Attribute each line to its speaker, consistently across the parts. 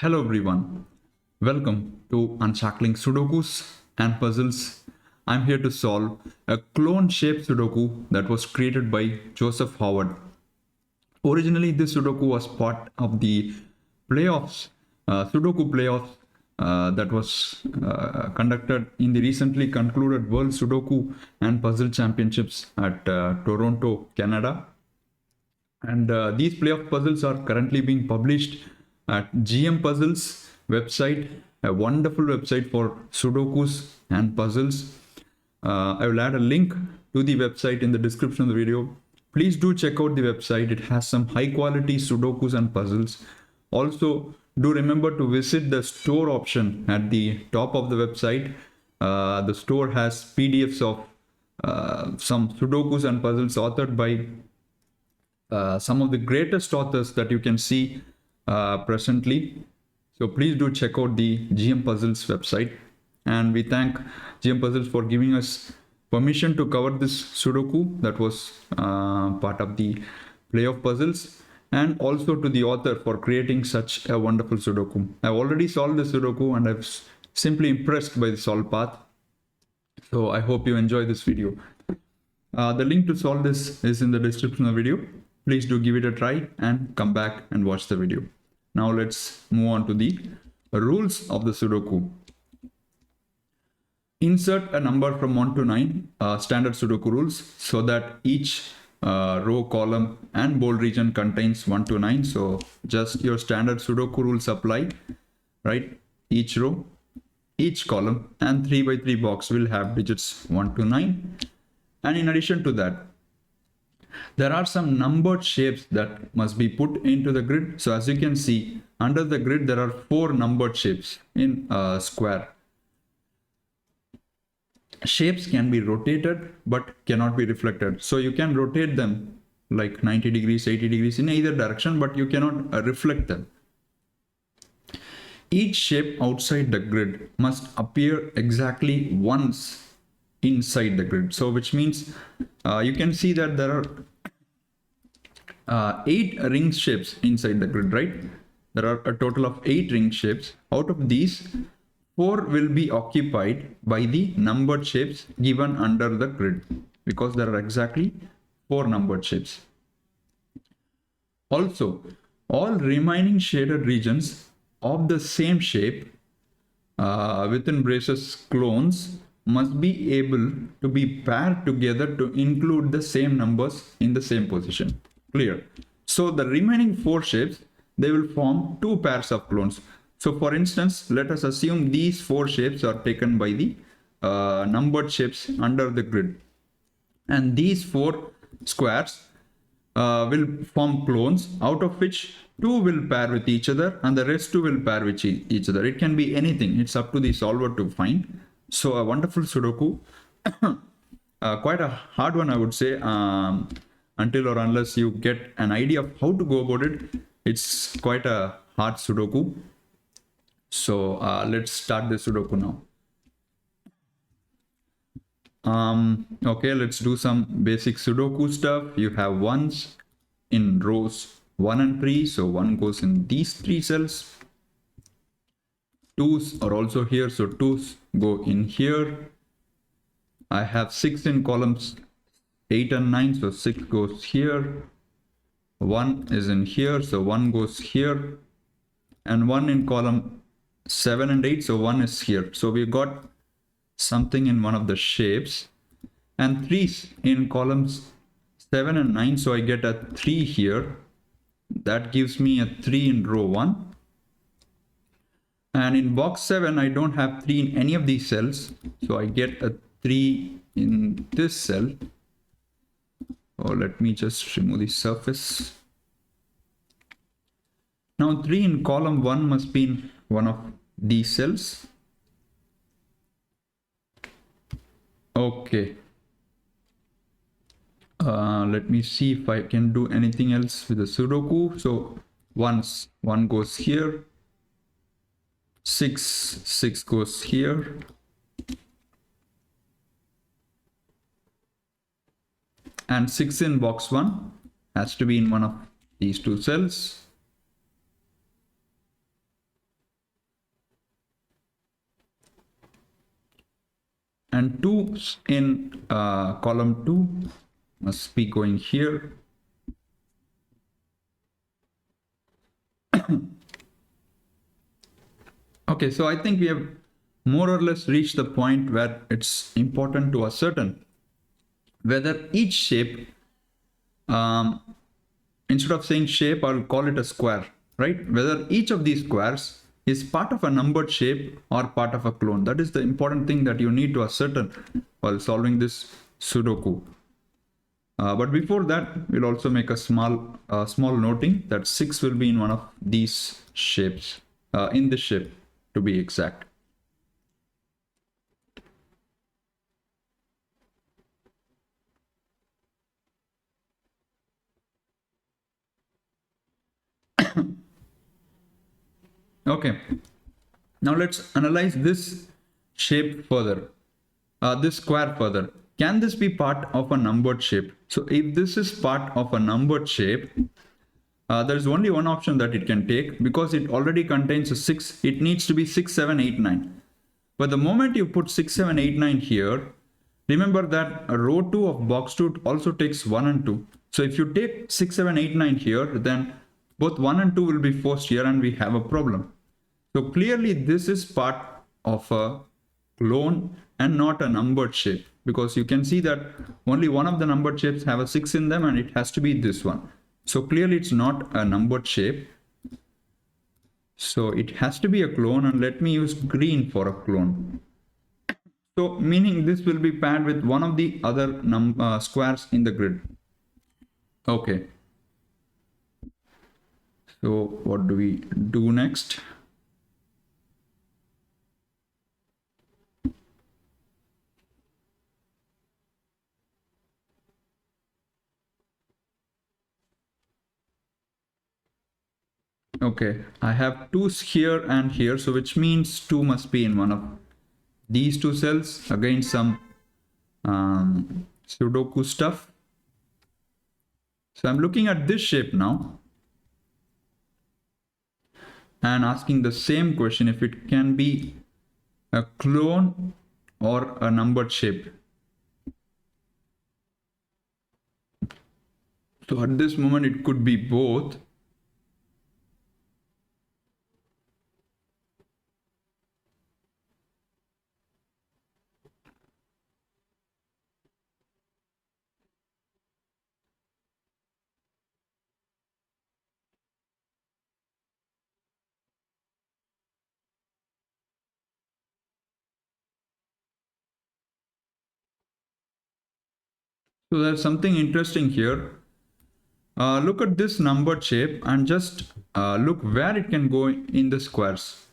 Speaker 1: Hello everyone, welcome to Unshackling Sudokus and Puzzles. I'm here to solve a clone shape Sudoku that was created by Joseph Howard. Originally, this Sudoku was part of the playoffs, Sudoku playoffs that was conducted in the recently concluded World Sudoku and Puzzle Championships at Toronto, Canada. And these playoff puzzles are currently being published at GM Puzzles website, a wonderful website for Sudokus and puzzles. I will add a link to the website in the description of the video. Please do check out the website. It has some high quality Sudokus and puzzles. Also, do remember to visit the store option at the top of the website. The store has PDFs of some Sudokus and puzzles authored by some of the greatest authors that you can see presently. So please do check out the GM Puzzles website. And we thank GM Puzzles for giving us permission to cover this Sudoku that was part of the playoff puzzles, and also to the author for creating such a wonderful Sudoku. I've already solved the Sudoku and I'm simply impressed by the solve path. So I hope you enjoy this video. The link to solve this is in the description of the video. Please do give it a try and come back and watch the video. Now let's move on to the rules of the Sudoku. Insert a number from 1 to 9, standard Sudoku rules, so that each row, column and bold region contains 1 to 9. So just your standard Sudoku rules apply, right? Each row, each column and 3 by 3 box will have digits 1 to 9. And in addition to that, there are some numbered shapes that must be put into the grid. So as you can see, under the grid, there are 4 numbered shapes in a square. Shapes can be rotated, but cannot be reflected. So you can rotate them like 90 degrees, 80 degrees in either direction, but you cannot reflect them. Each shape outside the grid must appear exactly once inside the grid. So which means you can see that there are 8 ring shapes inside the grid, right? There are a total of 8 ring shapes. Out of these, 4 will be occupied by the numbered shapes given under the grid, because there are exactly 4 numbered shapes. Also, all remaining shaded regions of the same shape within braces clones must be able to be paired together to include the same numbers in the same position. Clear? So the remaining 4 shapes, they will form 2 pairs of clones. So for instance, let us assume these 4 shapes are taken by the numbered shapes under the grid. And these 4 squares will form clones, out of which 2 will pair with each other and the rest 2 will pair with each other. It can be anything. It's up to the solver to find. So a wonderful Sudoku, quite a hard one, I would say, until or unless you get an idea of how to go about it. It's quite a hard Sudoku. So let's start the Sudoku now. Okay, let's do some basic Sudoku stuff. You have ones in rows 1 and 3. So 1 goes in these 3 cells. 2s are also here, so 2s go in here. I have 6 in columns 8 and 9, so 6 goes here. 1 is in here, so 1 goes here. And 1 in column 7 and 8, so 1 is here. So we've got something in one of the shapes. And 3s in columns 7 and 9, so I get a 3 here. That gives me a 3 in row 1. And in box 7, I don't have 3 in any of these cells. So I get a 3 in this cell. Oh, let me just remove the surface. Now 3 in column 1 must be in one of these cells. Okay. Let me see if I can do anything else with the Sudoku. So once 1 goes here. 6 goes here. And 6 in box 1 has to be in one of these 2 cells. and 2 in column 2 must be going here. Okay, so I think we have more or less reached the point where it's important to ascertain whether each shape, instead of saying shape, I'll call it a square, right? Whether each of these squares is part of a numbered shape or part of a clone. That is the important thing that you need to ascertain while solving this Sudoku. But before that, we'll also make a small noting that 6 will be in one of these shapes, in this shape to be exact. Okay, now let's analyze this shape further, this square further. Can this be part of a numbered shape? So if this is part of a numbered shape, there is only one option that it can take, because it already contains a 6. It needs to be 6, 7, 8, 9. But the moment you put 6, 7, 8, 9 here, remember that row 2 of box 2 also takes 1 and 2. So if you take 6, 7, 8, 9 here, then both 1 and 2 will be forced here and we have a problem. So clearly this is part of a clone and not a numbered shape, because you can see that only one of the numbered shapes have a 6 in them and it has to be this one. So clearly it's not a numbered shape. So it has to be a clone, and let me use green for a clone. So meaning this will be paired with one of the other squares in the grid. Okay. So what do we do next? Okay, I have 2's here and here, so which means 2 must be in one of these 2 cells. Again, some Sudoku stuff. So I'm looking at this shape now and asking the same question, if it can be a clone or a numbered shape. So at this moment it could be both. So there's something interesting here. Look at this numbered shape and just look where it can go in the squares.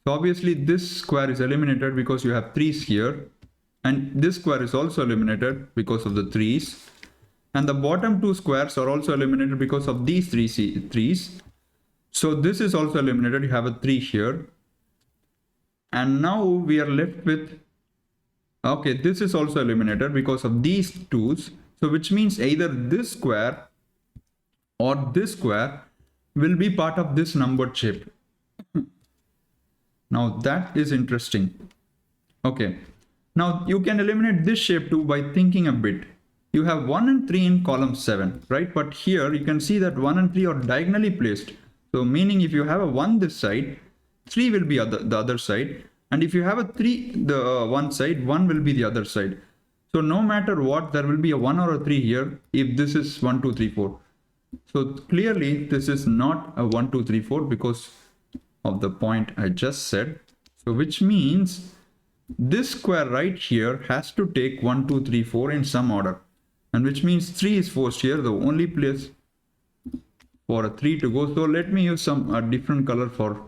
Speaker 1: So obviously this square is eliminated because you have 3's here, and this square is also eliminated because of the 3's, and the bottom 2 squares are also eliminated because of these 3's. So this is also eliminated. You have a 3 here, and now we are left with, okay, this is also eliminated because of these 2's. So which means either this square or this square will be part of this numbered shape. Now that is interesting. Okay, now you can eliminate this shape too by thinking a bit. You have 1 and 3 in column 7, right? But here you can see that 1 and 3 are diagonally placed. So meaning if you have a 1 this side, 3 will be the other side. And if you have a 3 the one side, 1 will be the other side. So no matter what, there will be a 1 or a 3 here if this is 1, 2, 3, 4. So clearly this is not a 1, 2, 3, 4 because of the point I just said. So which means this square right here has to take 1, 2, 3, 4 in some order. And which means 3 is forced here, the only place for a 3 to go. So let me use some different color for,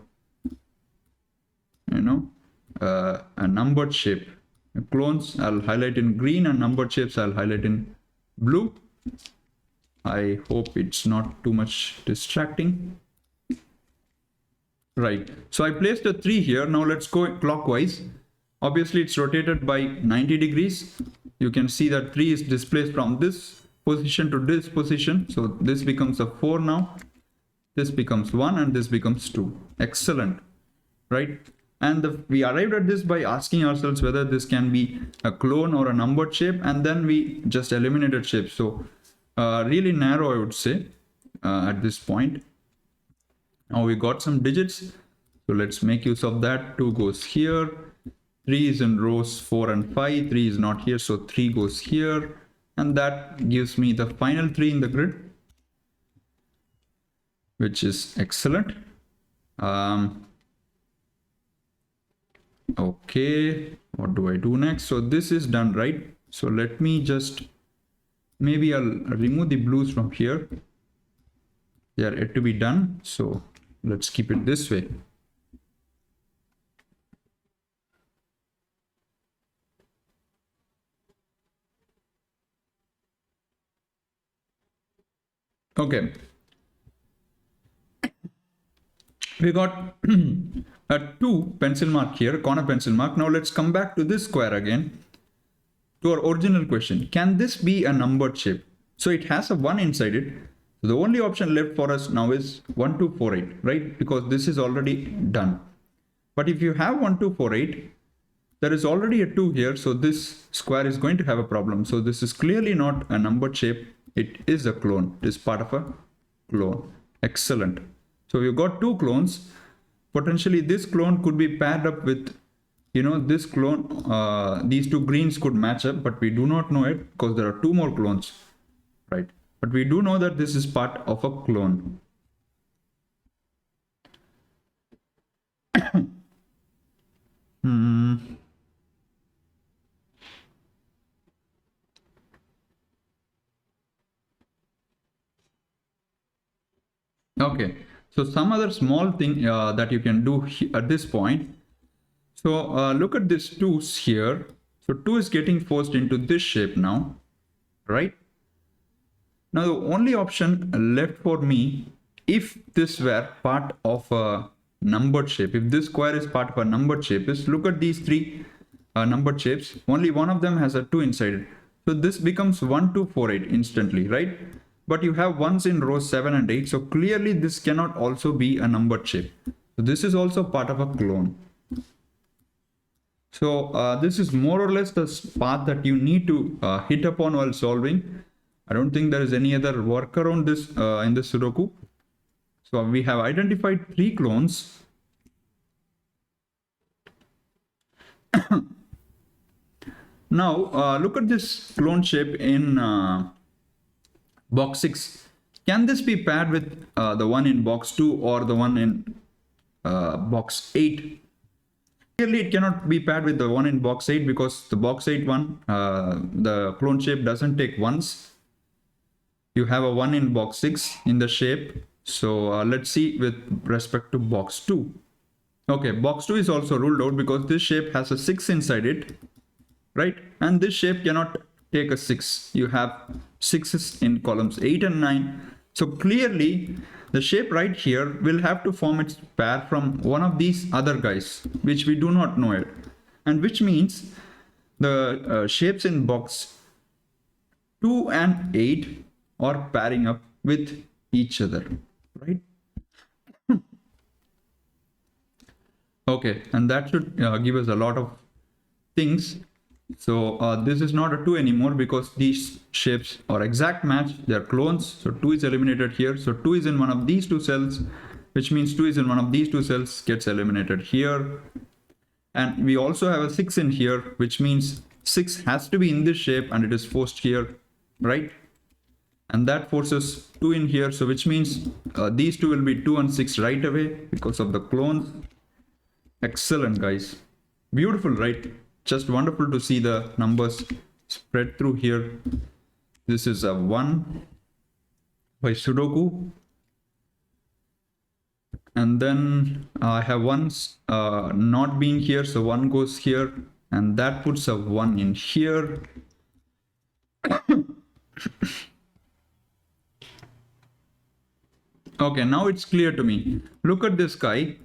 Speaker 1: a numbered shape. Clones I'll highlight in green and numbered shapes I'll highlight in blue. I hope it's not too much distracting. Right, so I placed a 3 here. Now let's go clockwise. Obviously it's rotated by 90 degrees. You can see that 3 is displaced from this position to this position. So this becomes a 4 now. This becomes 1 and this becomes 2. Excellent, right? And we arrived at this by asking ourselves whether this can be a clone or a numbered shape, and then we just eliminated shapes. So really narrow, I would say, at this point. Now we got some digits, so let's make use of that. 2 goes here, 3 is in rows 4 and 5, 3 is not here, so 3 goes here, and that gives me the final 3 in the grid, which is excellent. Okay, what do I do next? So this is done, right? So let me just, maybe I'll remove the blues from here. They are yet to be done, so let's keep it this way. Okay, we got a 2 pencil mark here, corner pencil mark. Now let's come back to this square again, to our original question. Can this be a numbered shape? So it has a 1 inside it. The only option left for us now is 1, 2, 4, 8, right? Because this is already done. But if you have 1, 2, 4, 8, there is already a 2 here, so this square is going to have a problem. So this is clearly not a numbered shape. It is a clone. It is part of a clone. Excellent. So we've got 2 clones. Potentially this clone could be paired up with, you know, this clone. These 2 greens could match up, but we do not know it because there are 2 more clones, right? But we do know that this is part of a clone. Okay, so some other small thing that you can do at this point. So look at this 2's here. So 2 is getting forced into this shape now, right? Now the only option left for me, if this were part of a numbered shape, if this square is part of a numbered shape, is look at these 3 numbered shapes. Only one of them has a 2 inside it. So this becomes 1, 2, 4, 8 instantly, right? But you have 1s in rows 7 and 8. So clearly this cannot also be a numbered shape. So this is also part of a clone. So this is more or less the path that you need to hit upon while solving. I don't think there is any other workaround this in this Sudoku. So we have identified 3 clones. Now look at this clone shape in box 6. Can this be paired with the one in box 2 or the one in box 8? Clearly it cannot be paired with the one in box 8 because the box 8 one, the clone shape doesn't take ones. You have a 1 in box 6 in the shape. So let's see with respect to box 2. Okay, box 2 is also ruled out because this shape has a 6 inside it, right? And this shape cannot take a 6. You have 6s in columns 8 and 9. So clearly the shape right here will have to form its pair from one of these other guys, which we do not know it. And which means the shapes in box 2 and 8 are pairing up with each other, right? Okay, and that should give us a lot of things. So this is not a 2 anymore because these shapes are exact match. They are clones. So 2 is eliminated here. So 2 is in one of these 2 cells, which means 2 is in one of these 2 cells, gets eliminated here. And we also have a 6 in here, which means 6 has to be in this shape and it is forced here, right? And that forces 2 in here. So which means these 2 will be 2 and 6 right away because of the clones. Excellent, guys. Beautiful, right? Just wonderful to see the numbers spread through here. This is a 1 by Sudoku. And then I have ones not being here. So 1 goes here and that puts a 1 in here. Okay, now it's clear to me. Look at this guy.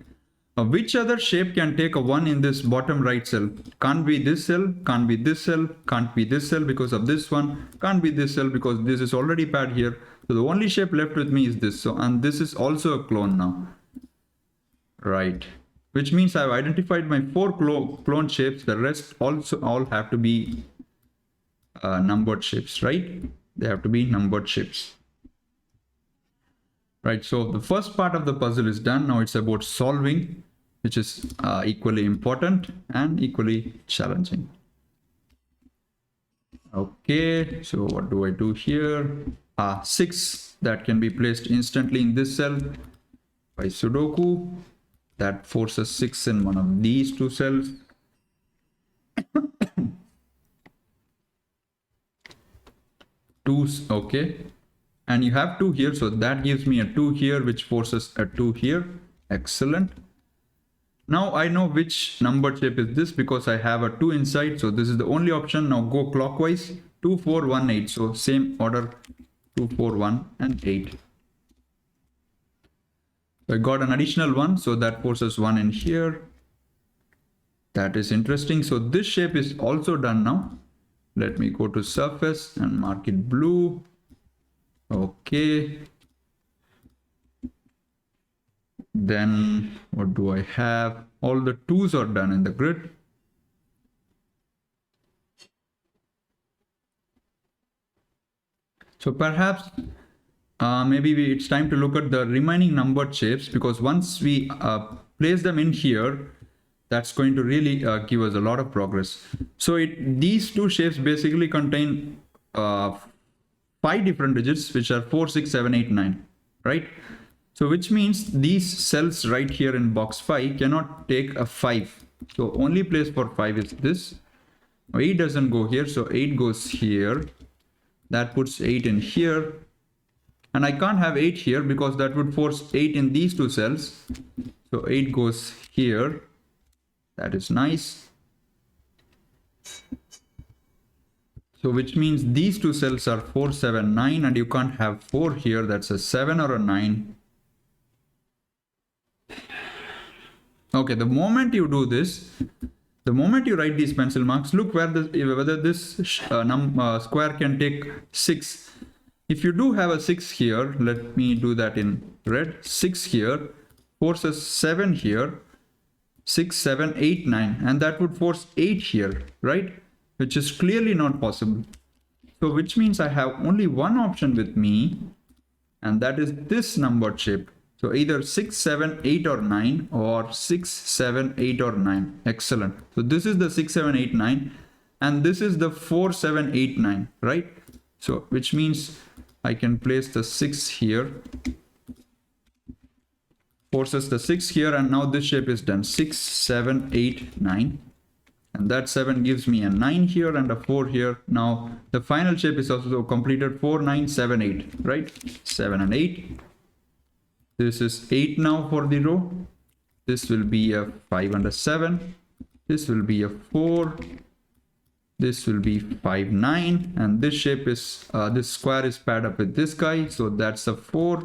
Speaker 1: Which other shape can take a 1 in this bottom right cell? Can't be this cell, can't be this cell, can't be this cell because of this one, can't be this cell because this is already paired here. So the only shape left with me is this. So, and this is also a clone now. Right. which means I've identified my 4 clone shapes. The rest also all have to be numbered shapes, right? They have to be numbered shapes. Right, so the first part of the puzzle is done. Now it's about solving, which is equally important and equally challenging. Okay, so what do I do here? 6 that can be placed instantly in this cell by Sudoku. That forces 6 in one of these 2 cells. 2, okay. And you have 2 here, so that gives me a 2 here, which forces a 2 here. Excellent. Now I know which number shape is this because I have a 2 inside, so this is the only option. Now go clockwise, 2, 4, 1, 8. So same order, 2, 4, 1, and 8. So I got an additional 1, so that forces 1 in here. That is interesting. So this shape is also done now. Let me go to surface and mark it blue. Okay. Then what do I have? All the 2s are done in the grid. So perhaps maybe it's time to look at the remaining numbered shapes, because once we place them in here, that's going to really give us a lot of progress. So these 2 shapes basically contain 5 different digits, which are 4, 6, 7, 8, 9, right? So which means these cells right here in box 5 cannot take a 5. So only place for 5 is this. 8 doesn't go here, so 8 goes here. That puts 8 in here. And I can't have 8 here because that would force 8 in these 2 cells. So 8 goes here. That is nice. So which means these 2 cells are 4, 7, 9, and you can't have 4 here. That's a 7 or a 9. Okay, the moment you do this, the moment you write these pencil marks, look whether this square can take 6. If you do have a 6 here, let me do that in red. 6 here forces 7 here, 6, 7, 8, 9, and that would force 8 here, right? Which is clearly not possible. So which means I have only one option with me, and that is this numbered shape. So either 6, 7, 8 or 9, or 6, 7, 8 or 9. Excellent. So this is the 6, 7, 8, 9, and this is the 4, 7, 8, 9, right? So which means I can place the 6 here, forces the 6 here, and now this shape is done. 6, 7, 8, 9. And that 7 gives me a 9 here and a 4 here. Now the final shape is also completed. 4, 9, 7, 8, right? 7 and 8. This is 8 now for the row. This will be a 5 and a 7. This will be a 4. This will be 5, 9. And this shape is, this square is paired up with this guy. So that's a 4.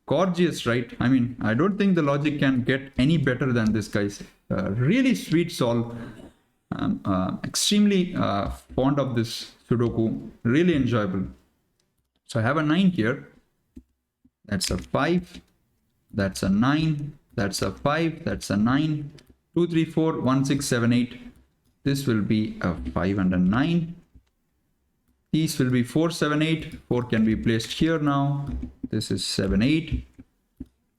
Speaker 1: Gorgeous, right? I mean, I don't think the logic can get any better than this, guys. Really sweet solve. Extremely fond of this Sudoku. Really enjoyable. So I have a 9 here. That's a 5. That's a 9. That's a 5. That's a 9. 2, 3, 4, 1, 6, 7, 8. This will be a 5 and a 9. These will be 4, 7, 8. 4 can be placed here now. This is 7, 8.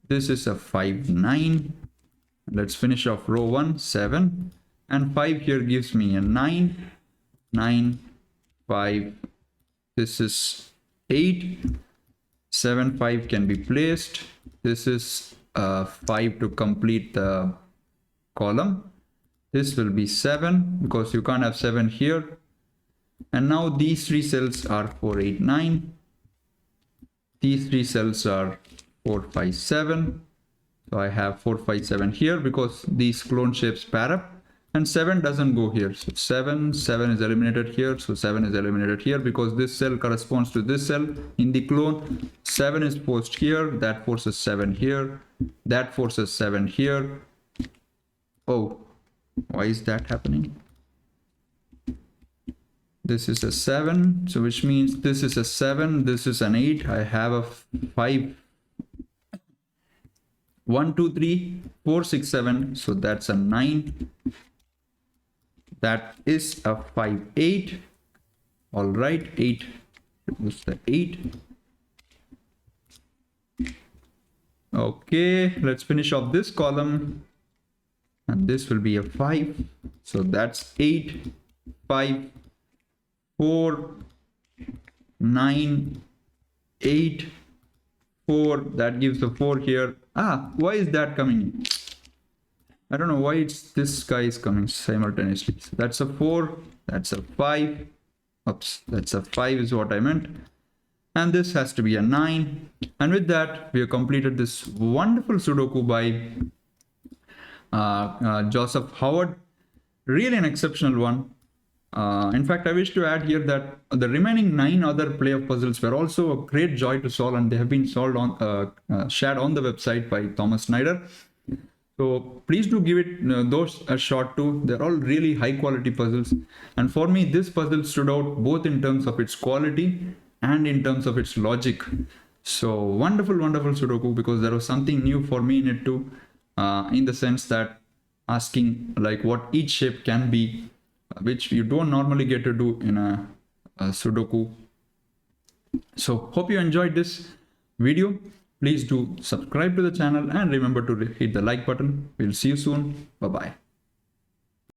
Speaker 1: This is a 5, 9. Let's finish off row 1, 7. And 5 here gives me a 9, 9, 5. This is 8. 7, 5 can be placed. This is 5 to complete the column. This will be 7 because you can't have 7 here. And now these 3 cells are 4, 8, 9. These 3 cells are 4, 5, 7. So I have 4, 5, 7 here because these clone shapes pair up. And 7 doesn't go here. So 7 is eliminated here. So 7 is eliminated here because this cell corresponds to this cell in the clone. 7 is forced here. That forces 7 here. That forces 7 here. Oh, why is that happening? This is a 7. So which means this is a 7. This is an 8. I have a 5. 1 2 3 4 6 7, so that's a 9. That is a 5 8. All right, 8. Remove the 8. Okay, let's finish off this column, and this will be a 5, so that's 8 5 4 9 8 4. That gives the 4 here. Why is that coming? I don't know why this guy is coming simultaneously. So that's a 4, that's a 5. Oops, that's a 5 is what I meant. And this has to be a 9. And with that, we have completed this wonderful Sudoku by Joseph Howard. Really an exceptional one. In fact, I wish to add here that the remaining 9 other playoff puzzles were also a great joy to solve, and they have been solved on shared on the website by Thomas Snyder. So please do give it those a shot too. They're all really high quality puzzles, and for me this puzzle stood out both in terms of its quality and in terms of its logic. So wonderful Sudoku, because there was something new for me in it too, in the sense that asking like what each shape can be, which you don't normally get to do in a Sudoku. So hope you enjoyed this video. Please do subscribe to the channel and remember to hit the like button. We'll see you soon. Bye bye.